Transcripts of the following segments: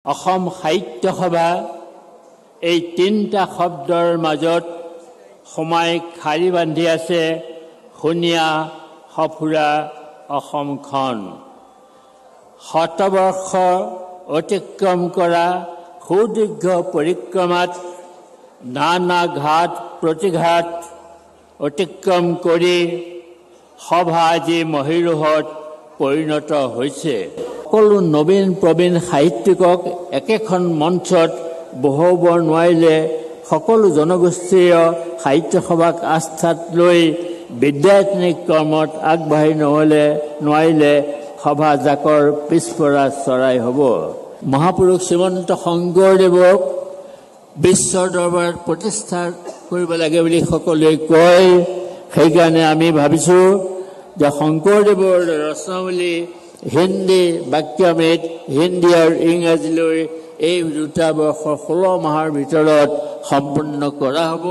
অসম সাহিত্য সভা এই তিনিটা শব্দৰ মাজত সোমাই খাৰি বান্ধি আছে শুনিয়া সফুৰা অসমখন। শতবৰ্ষ অতিক্ৰম কৰা সুদীৰ্ঘ পৰিক্ৰমাত নানা ঘাট প্ৰতিঘাট অতিক্ৰম কৰি সভা আজি মহীৰূহত পৰিণত হৈছে। সকলো নবীন প্ৰবীণ সাহিত্যিকক একেখন মঞ্চত বহুৱাব নোৱাৰিলে সকলো জনগোষ্ঠীয় সাহিত্য সভাক আস্থাত লৈ বিদ্যায়তনিক কৰ্মত আগবাঢ়ি নোৱাৰিলে সভা জাকৰ পিছপৰা চৰাই হ'ব। মহাপুৰুষ শ্ৰীমন্ত শংকৰদেৱক বিশ্বৰ দৰবাৰত প্ৰতিষ্ঠা কৰিব লাগে বুলি সকলোৱে কয়। সেইকাৰণে আমি ভাবিছোঁ যে শংকৰদেৱৰ ৰচনাৱলী হিন্দী বাক্যামৃত হিন্দী আৰু ইংৰাজীলৈ এই দুটা বৰ্ষৰ 16 মাহৰ ভিতৰত সম্পূৰ্ণ কৰা হ'ব।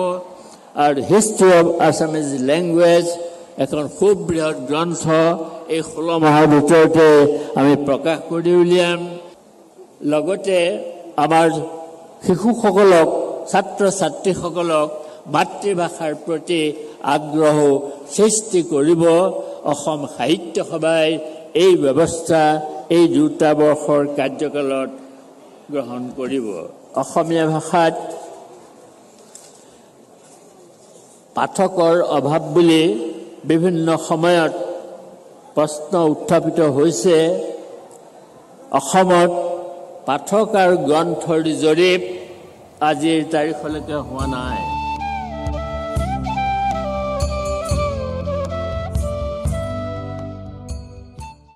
আৰু হিষ্ট্ৰী অফ আছামিজ লেংগুৱেজ এখন খুব বৃহৎ গ্ৰন্থ এই 16 মাহৰ ভিতৰতে আমি প্ৰকাশ কৰি উলিয়াম। লগতে আমাৰ শিশুসকলক ছাত্ৰ ছাত্ৰীসকলক মাতৃভাষাৰ প্ৰতি আগ্ৰহ সৃষ্টি কৰিব অসম সাহিত্য সভাই এই ব্যৱস্থা এই দুটা বৰ্ষৰ কাৰ্যকালত গ্ৰহণ কৰিব। অসমীয়া ভাষাত পাঠকৰ অভাৱ বুলি বিভিন্ন সময়ত প্ৰশ্ন উত্থাপিত হৈছে। অসমত পাঠক আৰু গ্ৰন্থৰ জৰীপ আজিৰ তাৰিখলৈকে হোৱা নাই।